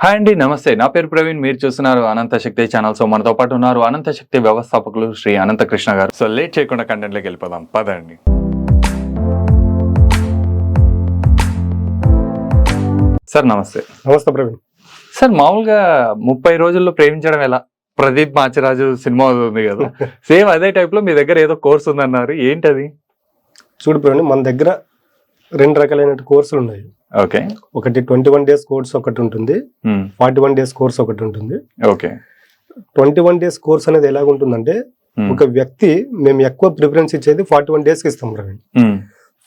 Hi అండి, నమస్తే. నా పేరు ప్రవీణ్. మీరు చూస్తున్నారు అనంత శక్తి ఛానల్. సో మనతో పాటు ఉన్నారు అనంత శక్తి వ్యవస్థాపకులు శ్రీ అనంత కృష్ణ గారు. సో లేట్ చేయకుండా కంటెంట్లోకి వెళ్ళిపోదాం, పదండి. సార్ నమస్తే. నమస్తే ప్రవీణ్. సార్ మామూలుగా 30 రోజుల్లో ప్రేమించడం ఎలా, ప్రదీప్ మాచిరాజు సినిమా ఉంది కదా, సేమ్ అదే టైప్ లో మీ దగ్గర ఏదో కోర్స్ ఉందన్నారు, ఏంటది? చూడు ప్రవీణ్, మన దగ్గర 2 రకాలైన కోర్సులు ఉన్నాయి. ఓకే. ఒకటి 21 days కోర్స్ ఒకటి ఉంటుంది, 41 days కోర్స్ ఒకటి ఉంటుంది. ఓకే. 21 days కోర్స్ అనేది ఎలాగుంటుందంటే, ఒక వ్యక్తి మేము ఎక్కువ ప్రిఫరెన్స్ ఇచ్చేది 41 days కి ఇస్తాం ప్రవీణ్.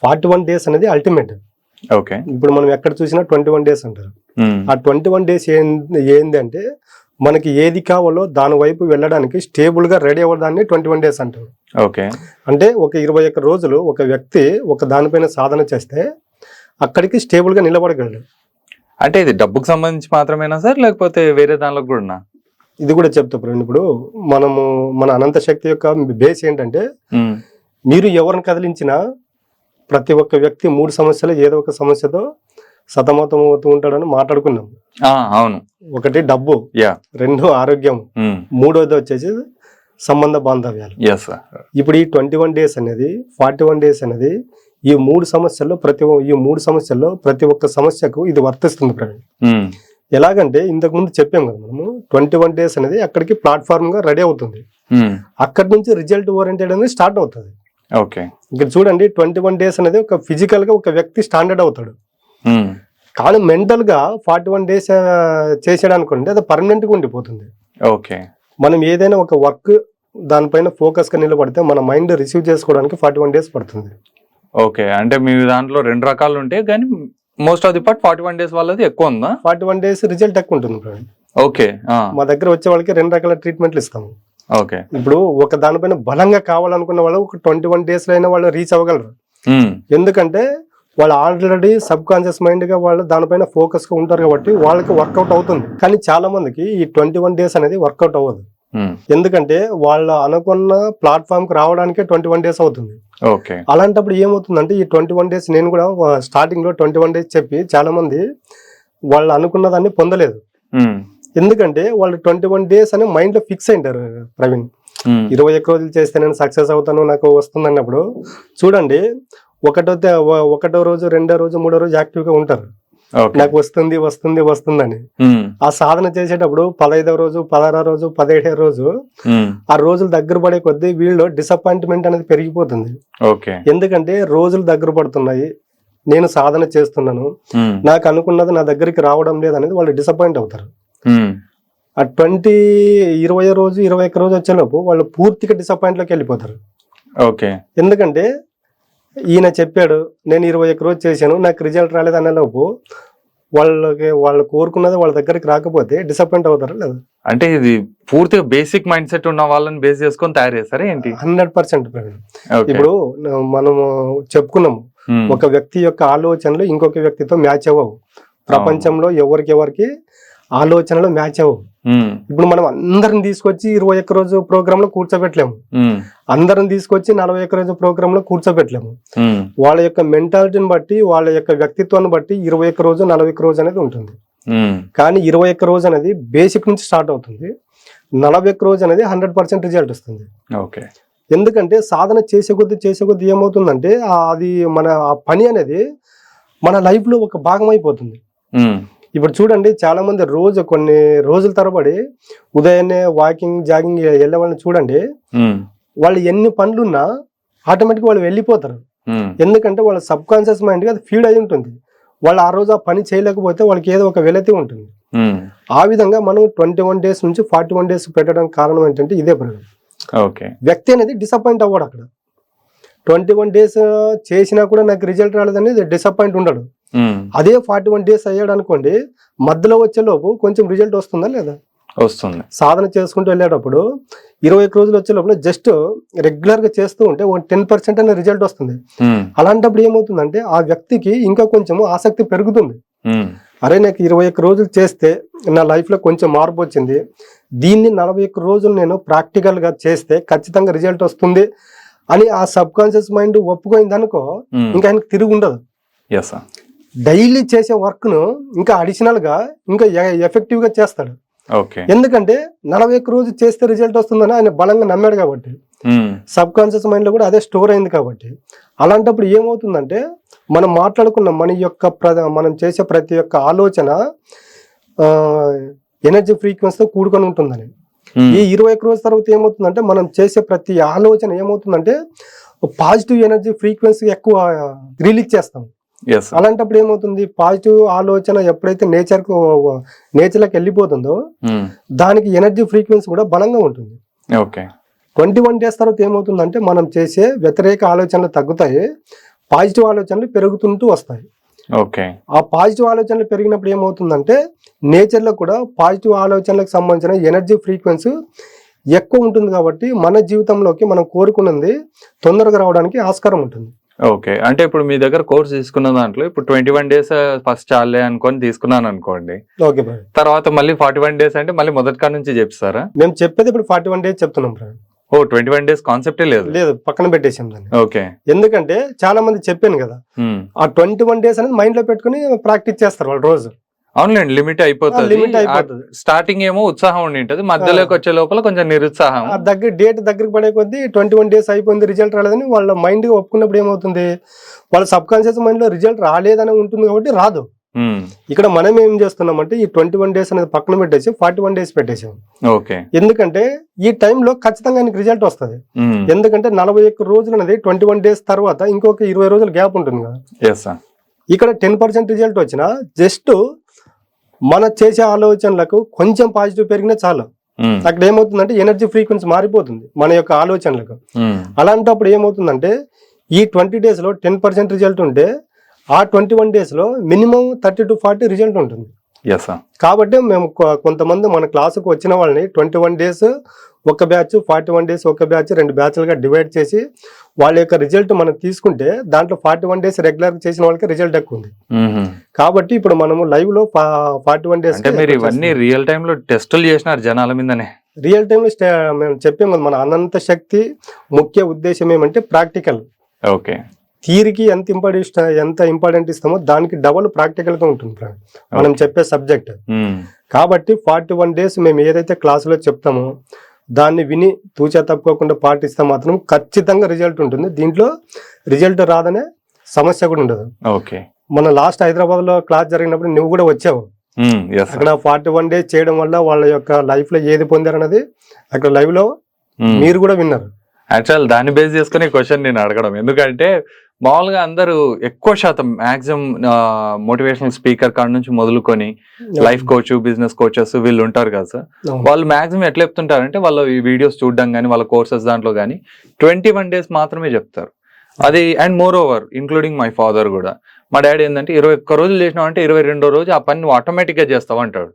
41 days అనేది అల్టిమేట్. ఓకే. ఇప్పుడు మనం ఎక్కడ చూసినా 21 days అంటారు. ఆ 21 days ఏంది అంటే, మనకి ఏది కావాలో దాని వైపు వెళ్ళడానికి స్టేబుల్ గా రెడీ అవ్వడాన్ని 21 days అంటారు. ఓకే. అంటే ఒక 21 రోజులు ఒక వ్యక్తి ఒక దానిపైన సాధన చేస్తే అక్కడికి స్టేబుల్ గా నిలబడగలడు. అంటే ఇది డబ్బుకు సంబంధించి మాత్రమేనా సార్, లేకపోతే వేరే దానిలో కూడా? ఇది కూడా చెప్తా ప్రవీణ్. ఇప్పుడు మన అనంత శక్తి యొక్క బేస్ ఏంటంటే, మీరు ఎవరిని కదిలించినా ప్రతి ఒక్క వ్యక్తి 3 సమస్యలు ఏదో ఒక సమస్యతో సతమతం అవుతూ ఉంటాడని మాట్లాడుకున్నాం. అవును. ఒకటి డబ్బు, 2 ఆరోగ్యం, 3వది వచ్చేసి సంబంధ బాంధవ్యాలు. ఇప్పుడు ఈ 21 days అనేది 41 days అనేది ఈ 3 సమస్యల్లో ప్రతి ఒక్క సమస్యకు ఇది వర్తిస్తుంది ప్రవీణ్. ఎలాగంటే ఇంతకు ముందు చెప్పాం కదా మనము, 21 days అనేది అక్కడికి ప్లాట్ఫామ్ గా రెడీ అవుతుంది. అక్కడి నుంచి రిజల్ట్ ఓరియంటెడ్ అనేది స్టార్ట్ అవుతుంది. ఓకే. ఇక్కడ చూడండి, 21 days అనేది ఒక ఫిజికల్ గా ఒక వ్యక్తి స్టాండర్డ్ అవుతాడు. కానీ మెంటల్ గా 41 days చేసాడు అనుకోండి, అది పర్మనెంట్ గా ఉండిపోతుంది. ఓకే. మనం ఏదైనా ఒక వర్క్ దానిపైన ఫోకస్ గా నిలబడితే మన మైండ్ రిసీవ్ చేసుకోవడానికి 41 days పడుతుంది. ఓకే. అంటే మీ దాంట్లో 2 రకాలు ఉంటాయి, కానీ most of the part 41 days వాళ్ళది ఎక్కువ ఉందా? 41 days రిజల్ట్ ఎక్కువ ఉంటుంది ప్రవీణ్. ఓకే. మా దగ్గర వచ్చే వాళ్ళకి 2 రకాల ట్రీట్మెంట్లు ఇస్తాము. ఓకే. ఇప్పుడు ఒక దానిపైన బలంగా కావాలనుకున్న వాళ్ళు ఒక 21 days లో అయినా వాళ్ళు రీచ్ అవ్వగలరు. ఎందుకంటే వాళ్ళు ఆల్రెడీ సబ్ కాన్షియస్ మైండ్ గా వాళ్ళు దానిపైన ఫోకస్ గా ఉంటారు కాబట్టి వాళ్ళకి వర్కౌట్ అవుతుంది. కానీ చాలా మందికి ఈ 21 days అనేది వర్కౌట్ అవ్వదు. ఎందుకంటే వాళ్ళు అనుకున్న ప్లాట్ఫామ్ కి రావడానికి 21 days అవుతుంది. అలాంటప్పుడు ఏమవుతుందంటే, ఈ 21 days నేను కూడా స్టార్టింగ్ లో 21 days చెప్పి చాలా మంది వాళ్ళు అనుకున్న దాన్ని పొందలేదు. ఎందుకంటే వాళ్ళు 21 days అని మైండ్ లో ఫిక్స్ అయింటారు ప్రవీణ్. 21 రోజులు చేస్తే నేను సక్సెస్ అవుతాను, నాకు వస్తుంది అన్నప్పుడు చూడండి, ఒకటో రోజు, 2వ రోజు, 3వ రోజు యాక్టివ్ గా ఉంటారు. నాకు వస్తుందని ఆ సాధన చేసేటప్పుడు 15వ రోజు, 16వ రోజు, 17వ రోజు ఆ రోజులు దగ్గర పడే కొద్దీ వీళ్ళు డిసప్పాయింట్మెంట్ అనేది పెరిగిపోతుంది. ఎందుకంటే రోజులు దగ్గర పడుతున్నాయి, నేను సాధన చేస్తున్నాను, నాకు అనుకున్నది నా దగ్గరికి రావడం లేదు అనేది వాళ్ళు డిసప్పాయింట్ అవుతారు. ఆ 20వ రోజు, 21వ రోజు వచ్చేలోపు వాళ్ళు పూర్తిగా డిసప్పాయింట్ లోకి వెళ్ళిపోతారు. ఎందుకంటే ఈయన చెప్పాడు, నేను 21 రోజు చేశాను, నాకు రిజల్ట్ రాలేదు అనేలోపు వాళ్ళు కోరుకున్నది వాళ్ళ దగ్గరికి రాకపోతే డిసప్పాయింట్ అవుతారా లేదా? అంటే ఇది పూర్తిగా బేసిక్ మైండ్ సెట్ ఉన్న వాళ్ళని బేస్ చేసుకొని తయారు చేస్తారా ఏంటి? 100%. ఇప్పుడు మనము చెప్పుకున్నాము, ఒక వ్యక్తి యొక్క ఆలోచనలు ఇంకొక వ్యక్తితో మ్యాచ్ అవ్వవు. ప్రపంచంలో ఎవరికి ఆలోచనలు మ్యాచ్ అవ్వవు. ఇప్పుడు మనం అందరిని తీసుకొచ్చి 21 రోజు ప్రోగ్రామ్ లో కూర్చోబెట్టలేము, అందరిని తీసుకొచ్చి 41 రోజు ప్రోగ్రామ్ లో కూర్చోబెట్టలేము. వాళ్ళ యొక్క మెంటాలిటీని బట్టి, వాళ్ళ యొక్క వ్యక్తిత్వాన్ని బట్టి 21 రోజు, 41 రోజు అనేది ఉంటుంది. కానీ 21 రోజు అనేది బేసిక్ నుంచి స్టార్ట్ అవుతుంది, 41 రోజు అనేది 100% రిజల్ట్ వస్తుంది. ఎందుకంటే సాధన చేసే కొద్ది ఏమవుతుందంటే, అది మన ఆ పని అనేది మన లైఫ్ లో ఒక భాగం అయిపోతుంది. ఇప్పుడు చూడండి, చాలా మంది కొన్ని రోజుల తరబడి ఉదయాన్నే వాకింగ్, జాగింగ్ వెళ్ళే వాళ్ళని చూడండి, వాళ్ళు ఎన్ని పనులున్నా ఆటోమేటిక్ వాళ్ళు వెళ్ళిపోతారు. ఎందుకంటే వాళ్ళ సబ్ కాన్షియస్ మైండ్ అది ఫీడ్ అయి ఉంటుంది. వాళ్ళు ఆ రోజు ఆ పని చేయలేకపోతే వాళ్ళకి ఏదో ఒక వెలతి ఉంటుంది. ఆ విధంగా మనం 21 days నుంచి 41 days పెట్టడానికి కారణం ఏంటంటే ఇదే ప్రయోజనం. వ్యక్తి అనేది డిసప్పాయింట్ అవ్వడు. అక్కడ 21 days చేసినా కూడా నాకు రిజల్ట్ రాలేదని డిసప్పాయింట్ ఉండడు. అదే 41 days అయ్యాడు అనుకోండి, మధ్యలో వచ్చేలోపు కొంచెం రిజల్ట్ వస్తుందా లేదా? వస్తుంది. సాధన చేసుకుంటూ వెళ్ళేటప్పుడు 21 రోజులు వచ్చే లోపల జస్ట్ రెగ్యులర్ గా చేస్తూ ఉంటే 10% అనే రిజల్ట్ వస్తుంది. అలాంటప్పుడు ఏమవుతుందంటే ఆ వ్యక్తికి ఇంకా కొంచెం ఆసక్తి పెరుగుతుంది. అరే, నాకు 21 రోజులు చేస్తే నా లైఫ్ లో కొంచెం మార్పు వచ్చింది, దీన్ని 41 రోజులు నేను ప్రాక్టికల్ గా చేస్తే ఖచ్చితంగా రిజల్ట్ వస్తుంది అని ఆ సబ్ కాన్షియస్ మైండ్ ఒప్పుకోయింది అనుకో, ఇంకా ఆయనకు తిరిగి ఉండదు. డైలీ చేసే వర్క్ను ఇంకా అడిషనల్గా ఇంకా ఎఫెక్టివ్గా చేస్తాడు. ఓకే. ఎందుకంటే 41 రోజు చేస్తే రిజల్ట్ వస్తుందని ఆయన బలంగా నమ్మాడు కాబట్టి, సబ్ కాన్షియస్ మైండ్లో కూడా అదే స్టోర్ అయింది కాబట్టి, అలాంటప్పుడు ఏమవుతుందంటే మనం మాట్లాడుకున్న మనం చేసే ప్రతి ఒక్క ఆలోచన ఎనర్జీ ఫ్రీక్వెన్సీతో కూడుకొని ఉంటుందని. ఈ 21 రోజుల తర్వాత ఏమవుతుందంటే మనం చేసే ప్రతి ఆలోచన ఏమవుతుందంటే పాజిటివ్ ఎనర్జీ ఫ్రీక్వెన్సీ ఎక్కువ రిలీజ్ చేస్తాం. అలాంటప్పుడు ఏమవుతుంది, పాజిటివ్ ఆలోచన ఎప్పుడైతే నేచర్లోకి వెళ్ళిపోతుందో దానికి ఎనర్జీ ఫ్రీక్వెన్సీ కూడా బలంగా ఉంటుంది. 21 డేస్ తర్వాత ఏమవుతుందంటే మనం చేసే వ్యతిరేక ఆలోచనలు తగ్గుతాయి, పాజిటివ్ ఆలోచనలు పెరుగుతుంటూ వస్తాయి. ఆ పాజిటివ్ ఆలోచనలు పెరిగినప్పుడు ఏమవుతుందంటే నేచర్లో కూడా పాజిటివ్ ఆలోచనలకు సంబంధించిన ఎనర్జీ ఫ్రీక్వెన్సీ ఎక్కువ ఉంటుంది కాబట్టి మన జీవితంలోకి మనం కోరుకున్నది తొందరగా రావడానికి ఆస్కారం ఉంటుంది. ఓకే. అంటే ఇప్పుడు మీ దగ్గర కోర్స్ తీసుకున్న దాంట్లో ఇప్పుడు 21 డేస్ ఫస్ట్ చాలే అనుకొని తీసుకున్నాను అనుకోండి. ఓకే. తర్వాత మళ్ళీ 41 డేస్ అంటే మళ్ళీ మొదటి కాడ నుంచి చెప్తారా? మేము చెప్పేది ఇప్పుడు 41 డేస్ చెప్తున్నాం. 21 డేస్ కాన్సెప్టే లేదు, పక్కన పెట్టేసాం దాన్ని. ఓకే. ఎందుకంటే చాలా మంది చెప్పాను కదా, ఆ 21 డేస్ అనేది మైండ్ లో పెట్టుకుని ప్రాక్టీస్ చేస్తారు వాళ్ళు రోజు. అవునులేండి, లిమిట్ అయిపోతుంది. స్టార్టింగ్ ఏమో ఉత్సాహం ఉండి మధ్యలోకి వచ్చే లోపల కొంచెం నిరుత్సాహం. డేట్ దగ్గరకు పడే కొద్దీ 21 డేస్ అయిపోయింది, రిజల్ట్ రాలేదని వాళ్ళ మైండ్ ఒప్పుకున్నప్పుడు ఏమవుతుంది, వాళ్ళ సబ్ కాన్షియస్ మైండ్ లో రిజల్ట్ రాలేదని ఉంటుంది కాబట్టి రాదు. ఇక్కడ మనం ఏం చేస్తున్నామంటే ఈ 21 డేస్ అనేది పక్కన పెట్టేసి 41 డేస్ పెట్టేసాం. ఎందుకంటే ఈ టైంలో ఖచ్చితంగా ఆయనకి రిజల్ట్ వస్తుంది. ఎందుకంటే 41 రోజులు అనేది 21 డేస్ తర్వాత ఇంకొక 20 రోజులు గ్యాప్ ఉంటుంది కదా. ఇక్కడ 10% రిజల్ట్ వచ్చినా జస్ట్ మన చేసే ఆలోచనలకు కొంచెం పాజిటివ్ పెరిగినా చాలు. అక్కడ ఏమవుతుందంటే ఎనర్జీ ఫ్రీక్వెన్సీ మారిపోతుంది మన యొక్క ఆలోచనలకు. అలాంటప్పుడు ఏమవుతుందంటే ఈ 20 డేస్ లో 10% రిజల్ట్ ఉంటే ఆ 21 డేస్ లో మినిమం 30 to 40 రిజల్ట్ ఉంటుంది. కాబట్టి మేము కొంతమంది మన క్లాసుకు వచ్చిన వాళ్ళని 21 డేస్ ఒక బ్యాచ్, 41 డేస్ ఒక బ్యాచ్, 2 బ్యాచ్లుగా డివైడ్ చేసి వాళ్ళ యొక్క రిజల్ట్ మనం తీసుకుంటే దాంట్లో 41 డేస్ రెగ్యులర్ చేసిన వాళ్ళకి రిజల్ట్ ఎక్కువ ఉంది. కాబట్టి ఇప్పుడు మనము లైవ్ లో 41 డేస్ ఇవన్నీ రియల్ టైమ్ లో టెస్టులు చేసినారు జనాల మీదనే. రిयल టైమ్ లో మేము చెప్పాం కదా, మన అనంత శక్తి ముఖ్య ఉద్దేశం ఏమంటే ప్రాక్టికల్. ఓకే. థియరీకి ఎంత ఇంపార్టెంట్ ఇస్తామో దానికి డబుల్ ప్రాక్టికల్ గా ఉంటుంది మనం చెప్పే సబ్జెక్ట్. కాబట్టి 41 డేస్ మేము ఏదైతే క్లాసులో చెప్తామో దాన్ని విని తూచా తప్పుకోకుండా పాటిస్తే మాత్రం ఖచ్చితంగా రిజల్ట్ ఉంటుంది. దీంట్లో రిజల్ట్ రాదనే సమస్య కూడా ఉండదు. ఓకే. మన లాస్ట్ హైదరాబాద్ లో క్లాస్ జరిగినప్పుడు నువ్వు కూడా వచ్చావు. అక్కడ 41 డేస్ చేయడం వల్ల వాళ్ళ యొక్క లైఫ్ లో ఏది పొందారన్నది అక్కడ లైవ్ లో మీరు కూడా విన్నారు. యాక్చువల్ దాన్ని బేస్ చేసుకుని క్వశ్చన్ నేను అడగడం, ఎందుకంటే మామూలుగా అందరూ ఎక్కువ శాతం మాక్సిమం మోటివేషనల్ స్పీకర్ కాడ నుంచి మొదలుకొని లైఫ్ కోచ్, బిజినెస్ కోచెస్ వీళ్ళు ఉంటారు కదా సార్, వాళ్ళు మాక్సిమం ఎట్లా చెప్తుంటారంటే వాళ్ళు ఈ వీడియోస్ చూడడం కానీ వాళ్ళ కోర్సెస్ దాంట్లో కానీ 21 డేస్ మాత్రమే చెప్తారు. అది and more over including my father కూడా, మా డాడీ ఏంటంటే 21 రోజులు చేసినావు అంటే 22వ రోజు ఆ పని నువ్వు ఆటోమేటిక్గా చేస్తావు అంటాడు.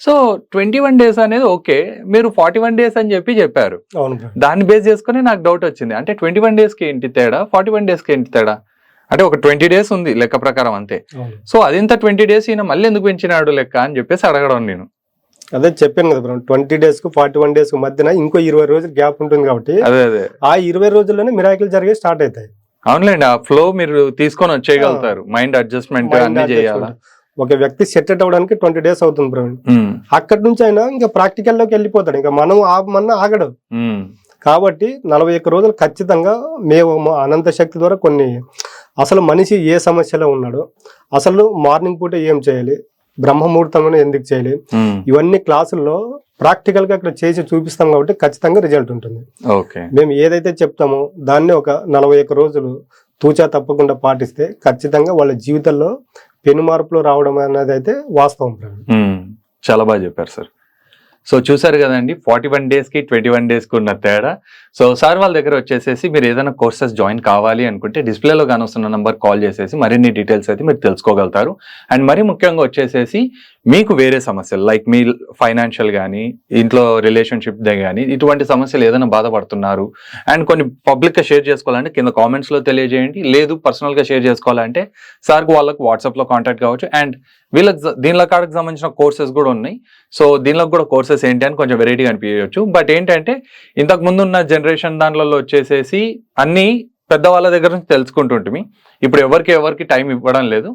సో 21 డేస్ అనేది ఓకే, మీరు 41 డేస్ అని చెప్పారు. దాన్ని బేస్ చేసుకుని నాకు డౌట్ వచ్చింది, అంటే 21 డేస్ కి ఏంటి తేడా, 41 డేస్ కి ఏంటి తేడా? అంటే ఒక 20 డేస్ ఉంది లెక్క ప్రకారం అంతే. సో అదింత 20 డేస్ ఈయన మళ్ళీ ఎందుకు పెంచినాడు లెక్క అని చెప్పేసి అడగడం నేను. అదే చెప్పాను కదా, 20 డేస్ కు 41 డేస్ కు మధ్యన ఇంకో 20 రోజులు గ్యాప్ ఉంటుంది కాబట్టి అదే ఆ 20 రోజుల్లోనే మిరాకిల్ జరిగే స్టార్ట్ అవుతాయి. అవునులేండి, ఆ ఫ్లో మీరు తీసుకొని వచ్చేయగలుగుతారు. మైండ్ అడ్జస్ట్మెంట్ అన్ని చేయాలి. ఒక వ్యక్తి సెట్ అవ్వడానికి 20 డేస్ అవుతుంది ప్రవీణ్. అక్కడి నుంచి అయినా ఇంకా ప్రాక్టికల్ లోకి వెళ్ళిపోతాడు, ఇంకా మనం ఆగడు. కాబట్టి 41 రోజులు ఖచ్చితంగా మేము అనంత శక్తి ద్వారా కొన్ని అసలు మనిషి ఏ సమస్యలో ఉన్నాడో, అసలు మార్నింగ్ పూట ఏం చేయాలి, బ్రహ్మముహూర్తంలో ఎందుకు చేయాలి, ఇవన్నీ క్లాసుల్లో ప్రాక్టికల్ గా అక్కడ చేసి చూపిస్తాం కాబట్టి ఖచ్చితంగా రిజల్ట్ ఉంటుంది. మేము ఏదైతే చెప్తామో దాన్ని ఒక 41 రోజులు తూచా తప్పకుండా పాటిస్తే ఖచ్చితంగా వాళ్ళ జీవితంలో పెను మార్పులు రావడం అనేది అయితే వాస్తవం. చాలా బాగా చెప్పారు సార్. సో చూసారు కదండి 41 డేస్ కి 21 డేస్ కి ఉన్న తేడా. సో సార్ వాళ్ళ దగ్గర వచ్చేసేసి మీరు ఏదైనా కోర్సెస్ జాయిన్ కావాలి అనుకుంటే డిస్ప్లేలో కానొస్తున్న నంబర్ కాల్ చేసేసి మరిన్ని డీటెయిల్స్ అయితే మీరు తెలుసుకోగలుగుతారు. అండ్ మరీ ముఖ్యంగా వచ్చేసేసి మీకు వేరే సమస్యలు లైక్ మీ ఫైనాన్షియల్ కానీ ఇంట్లో రిలేషన్షిప్ దే కానీ ఇటువంటి సమస్యలు ఏదైనా బాధపడుతున్నారు అండ్ కొన్ని పబ్లిక్గా షేర్ చేసుకోవాలంటే కింద కామెంట్స్లో తెలియజేయండి. లేదు పర్సనల్గా షేర్ చేసుకోవాలంటే సార్కి వాళ్ళకు వాట్సాప్లో కాంటాక్ట్ కావచ్చు. అండ్ వీళ్ళకి దీనిలో కాడకు సంబంధించిన కోర్సెస్ కూడా ఉన్నాయి. సో దీనిలో కూడా కోర్సెస్ ఏంటి అని కొంచెం వెరైటీగా అనిపించవచ్చు. బట్ ఏంటంటే ఇంతకు ముందు ఉన్న జనరేషన్ దాంట్లో వచ్చేసేసి అన్నీ పెద్దవాళ్ళ దగ్గర నుంచి తెలుసుకుంటుంటిమి. ఇప్పుడు ఎవరికి టైం ఇవ్వడం లేదు.